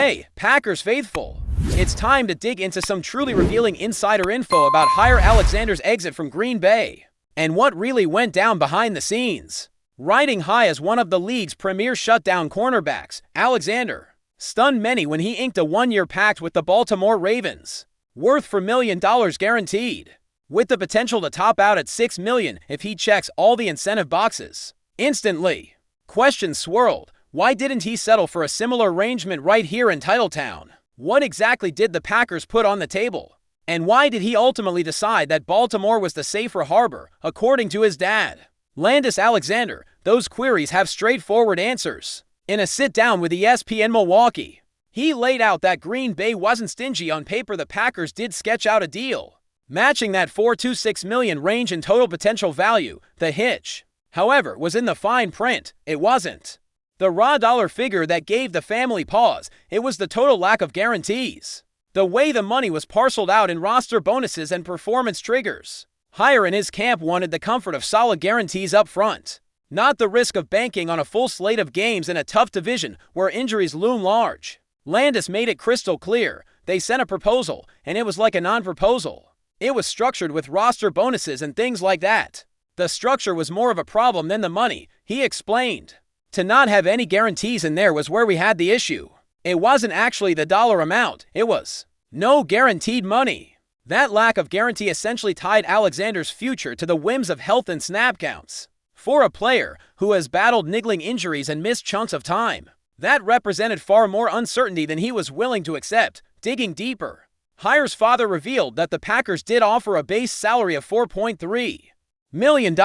Hey, Packers faithful! It's time to dig into some truly revealing insider info about Jaire Alexander's exit from Green Bay and what really went down behind the scenes. Riding high as one of the league's premier shutdown cornerbacks, Alexander stunned many when he inked a one-year pact with the Baltimore Ravens, worth $4 million guaranteed, with the potential to top out at $6 million if he checks all the incentive boxes. Instantly, questions swirled. Why didn't he settle for a similar arrangement right here in Titletown? What exactly did the Packers put on the table? And why did he ultimately decide that Baltimore was the safer harbor, according to his dad, Landis Alexander? Those queries have straightforward answers. In a sit-down with ESPN Milwaukee, he laid out that Green Bay wasn't stingy on paper. The Packers did sketch out a deal matching that $4 to $6 million range in total potential value. The hitch, however, was in the fine print. It wasn't the raw dollar figure that gave the family pause. It was the total lack of guarantees. The way the money was parceled out in roster bonuses and performance triggers. Jaire and his camp wanted the comfort of solid guarantees up front, not the risk of banking on a full slate of games in a tough division where injuries loom large. Landis made it crystal clear. They sent a proposal, and it was like a non-proposal. It was structured with roster bonuses and things like that. The structure was more of a problem than the money, he explained. To not have any guarantees in there was where we had the issue. It wasn't actually the dollar amount, it was no guaranteed money. That lack of guarantee essentially tied Alexander's future to the whims of health and snap counts. For a player who has battled niggling injuries and missed chunks of time, that represented far more uncertainty than he was willing to accept. Digging deeper, Jaire's father revealed that the Packers did offer a base salary of $4.3 million,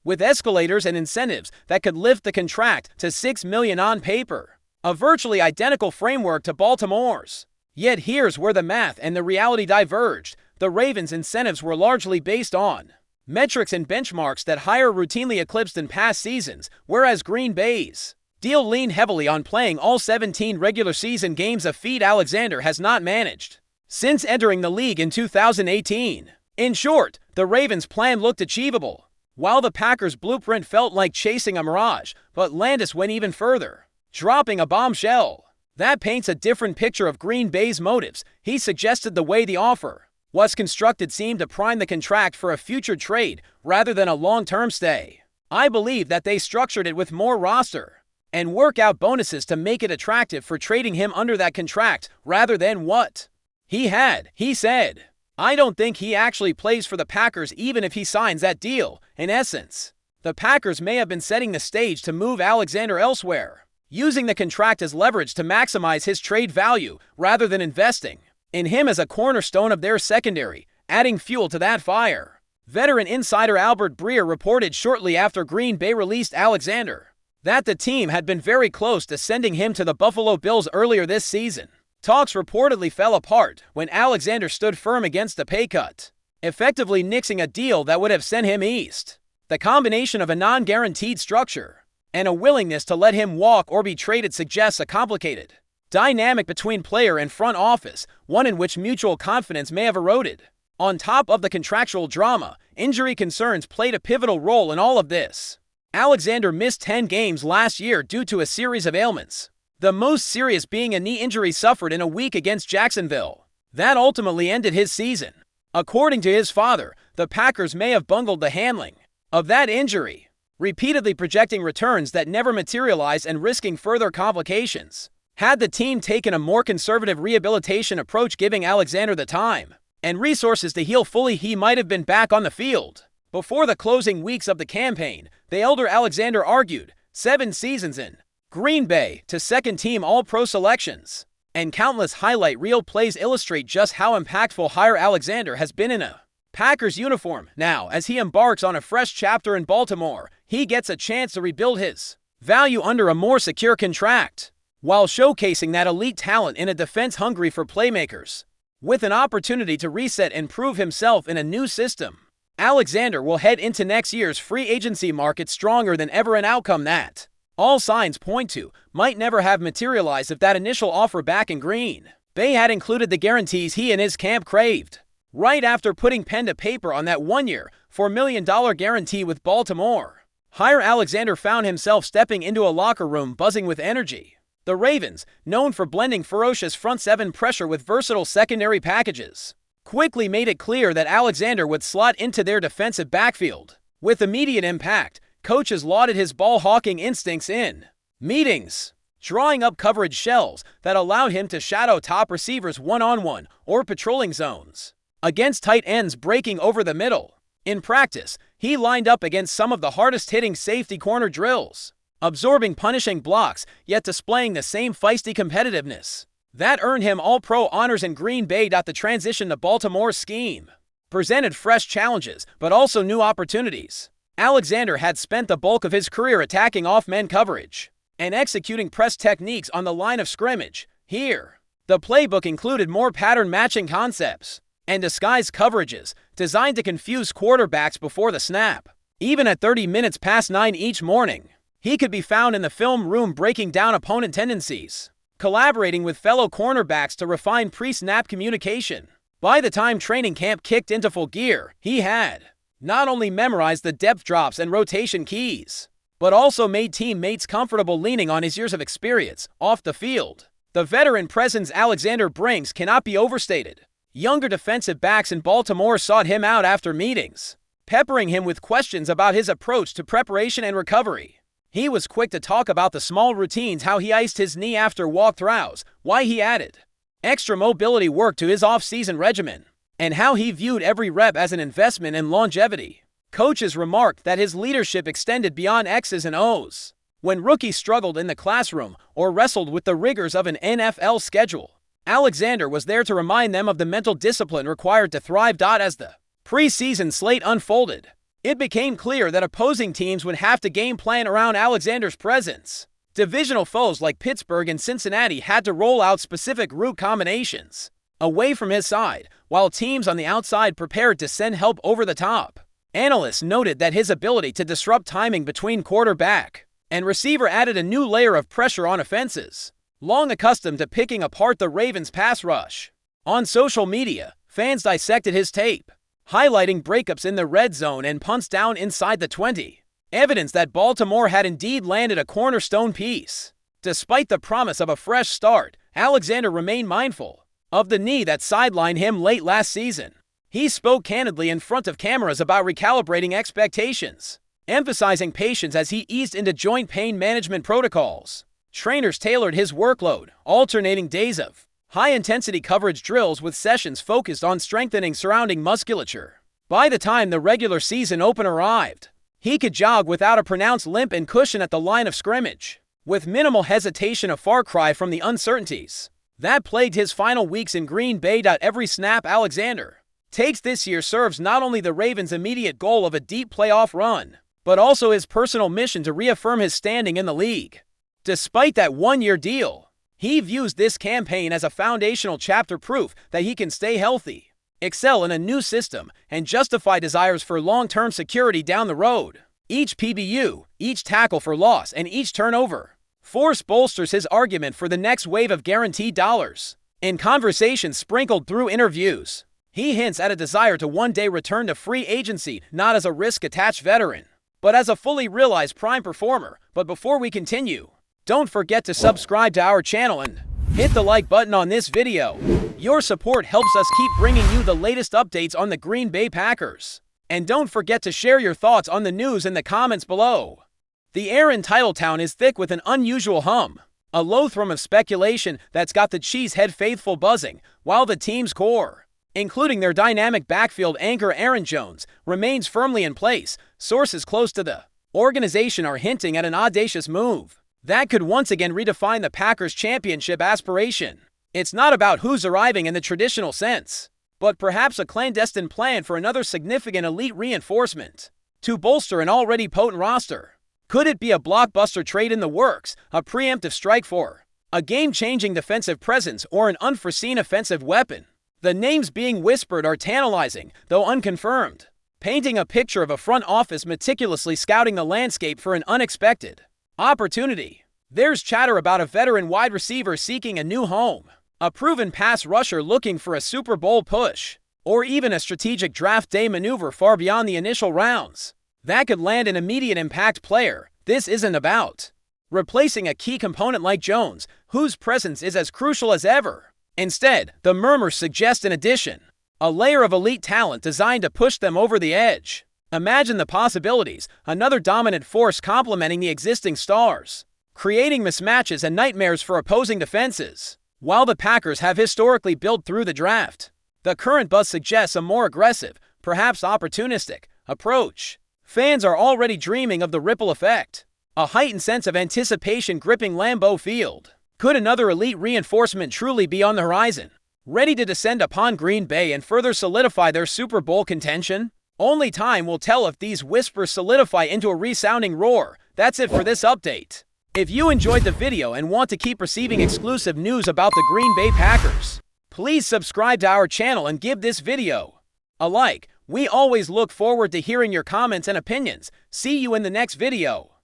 with escalators and incentives that could lift the contract to $6 million on paper, a virtually identical framework to Baltimore's. Yet here's where the math and the reality diverged. The Ravens' incentives were largely based on metrics and benchmarks that Jaire routinely eclipsed in past seasons, whereas Green Bay's deal leaned heavily on playing all 17 regular season games, a feat Alexander has not managed since entering the league in 2018. In short, the Ravens' plan looked achievable, while the Packers' blueprint felt like chasing a mirage. But Landis went even further, dropping a bombshell that paints a different picture of Green Bay's motives. He suggested the way the offer was constructed seemed to prime the contract for a future trade rather than a long-term stay. I believe that they structured it with more roster and workout bonuses to make it attractive for trading him under that contract rather than what he had. He said, "I don't think he actually plays for the Packers even if he signs that deal." In essence, the Packers may have been setting the stage to move Alexander elsewhere, using the contract as leverage to maximize his trade value rather than investing in him as a cornerstone of their secondary, adding fuel to that fire. Veteran insider Albert Breer reported shortly after Green Bay released Alexander that the team had been very close to sending him to the Buffalo Bills earlier this season. Talks reportedly fell apart when Alexander stood firm against a pay cut, effectively nixing a deal that would have sent him east. The combination of a non-guaranteed structure and a willingness to let him walk or be traded suggests a complicated dynamic between player and front office, one in which mutual confidence may have eroded. On top of the contractual drama, injury concerns played a pivotal role in all of this. Alexander missed 10 games last year due to a series of ailments, the most serious being a knee injury suffered in a week against Jacksonville. That ultimately ended his season. According to his father, the Packers may have bungled the handling of that injury, repeatedly projecting returns that never materialized and risking further complications. Had the team taken a more conservative rehabilitation approach, giving Alexander the time and resources to heal fully, he might have been back on the field before the closing weeks of the campaign. The elder Alexander argued, 7 seasons in Green Bay to second-team All-Pro selections and countless highlight reel plays illustrate just how impactful Jaire Alexander has been in a Packers uniform. Now, as he embarks on a fresh chapter in Baltimore, he gets a chance to rebuild his value under a more secure contract, while showcasing that elite talent in a defense hungry for playmakers. With an opportunity to reset and prove himself in a new system, Alexander will head into next year's free agency market stronger than ever, an outcome that all signs point to might never have materialized if that initial offer back in Green Bay had included the guarantees he and his camp craved. Right after putting pen to paper on that one-year, $4 million guarantee with Baltimore, Jaire Alexander found himself stepping into a locker room buzzing with energy. The Ravens, known for blending ferocious front seven pressure with versatile secondary packages, quickly made it clear that Alexander would slot into their defensive backfield. With immediate impact, coaches lauded his ball-hawking instincts in meetings, drawing up coverage shells that allowed him to shadow top receivers one-on-one or patrolling zones against tight ends breaking over the middle. In practice, he lined up against some of the hardest-hitting safety corner drills, absorbing punishing blocks yet displaying the same feisty competitiveness that earned him All-Pro honors in Green Bay. The transition to Baltimore's scheme presented fresh challenges but also new opportunities. Alexander had spent the bulk of his career attacking off-man coverage and executing press techniques on the line of scrimmage. Here, the playbook included more pattern-matching concepts and disguised coverages designed to confuse quarterbacks before the snap. Even at 30 minutes past 9 each morning, he could be found in the film room breaking down opponent tendencies, collaborating with fellow cornerbacks to refine pre-snap communication. By the time training camp kicked into full gear, he had not only memorized the depth drops and rotation keys, but also made teammates comfortable leaning on his years of experience off the field. The veteran presence Alexander brings cannot be overstated. Younger defensive backs in Baltimore sought him out after meetings, peppering him with questions about his approach to preparation and recovery. He was quick to talk about the small routines, how he iced his knee after walk-throughs, why he added extra mobility work to his off-season regimen, and how he viewed every rep as an investment in longevity. Coaches remarked that his leadership extended beyond X's and O's. When rookies struggled in the classroom or wrestled with the rigors of an NFL schedule, Alexander was there to remind them of the mental discipline required to thrive. As the preseason slate unfolded, it became clear that opposing teams would have to game plan around Alexander's presence. Divisional foes like Pittsburgh and Cincinnati had to roll out specific route combinations away from his side, while teams on the outside prepared to send help over the top. Analysts noted that his ability to disrupt timing between quarterback and receiver added a new layer of pressure on offenses long accustomed to picking apart the Ravens' pass rush. On social media, fans dissected his tape, highlighting breakups in the red zone and punts down inside the 20, evidence that Baltimore had indeed landed a cornerstone piece. Despite the promise of a fresh start, Alexander remained mindful of the knee that sidelined him late last season. He spoke candidly in front of cameras about recalibrating expectations, emphasizing patience as he eased into joint pain management protocols. Trainers tailored his workload, alternating days of high-intensity coverage drills with sessions focused on strengthening surrounding musculature. By the time the regular season opener arrived, he could jog without a pronounced limp and cushion at the line of scrimmage, with minimal hesitation, a far cry from the uncertainties that plagued his final weeks in Green Bay. Every snap Alexander takes this year serves not only the Ravens' immediate goal of a deep playoff run, but also his personal mission to reaffirm his standing in the league. Despite that one-year deal, he views this campaign as a foundational chapter, proof that he can stay healthy, excel in a new system, and justify desires for long-term security down the road. Each PBU, each tackle for loss, and each turnover force bolsters his argument for the next wave of guaranteed dollars. In conversations sprinkled through interviews, he hints at a desire to one day return to free agency, not as a risk-attached veteran, but as a fully realized prime performer. But before we continue, don't forget to subscribe to our channel and hit the like button on this video. Your support helps us keep bringing you the latest updates on the Green Bay Packers. And don't forget to share your thoughts on the news in the comments below. The air in Titletown is thick with an unusual hum, a low thrum of speculation that's got the Cheesehead faithful buzzing, while the team's core, including their dynamic backfield anchor Aaron Jones, remains firmly in place. Sources close to the organization are hinting at an audacious move that could once again redefine the Packers' championship aspiration. It's not about who's arriving in the traditional sense, but perhaps a clandestine plan for another significant elite reinforcement to bolster an already potent roster. Could it be a blockbuster trade in the works, a preemptive strike for a game-changing defensive presence, or an unforeseen offensive weapon? The names being whispered are tantalizing, though unconfirmed, painting a picture of a front office meticulously scouting the landscape for an unexpected opportunity. There's chatter about a veteran wide receiver seeking a new home, a proven pass rusher looking for a Super Bowl push, or even a strategic draft day maneuver far beyond the initial rounds that could land an immediate impact player. This isn't about replacing a key component like Jones, whose presence is as crucial as ever. Instead, the murmurs suggest an addition, a layer of elite talent designed to push them over the edge. Imagine the possibilities, another dominant force complementing the existing stars, creating mismatches and nightmares for opposing defenses. While the Packers have historically built through the draft, the current buzz suggests a more aggressive, perhaps opportunistic, approach. Fans are already dreaming of the ripple effect, a heightened sense of anticipation gripping Lambeau Field. Could another elite reinforcement truly be on the horizon, ready to descend upon Green Bay and further solidify their Super Bowl contention? Only time will tell if these whispers solidify into a resounding roar. That's it for this update. If you enjoyed the video and want to keep receiving exclusive news about the Green Bay Packers, please subscribe to our channel and give this video a like. We always look forward to hearing your comments and opinions. See you in the next video.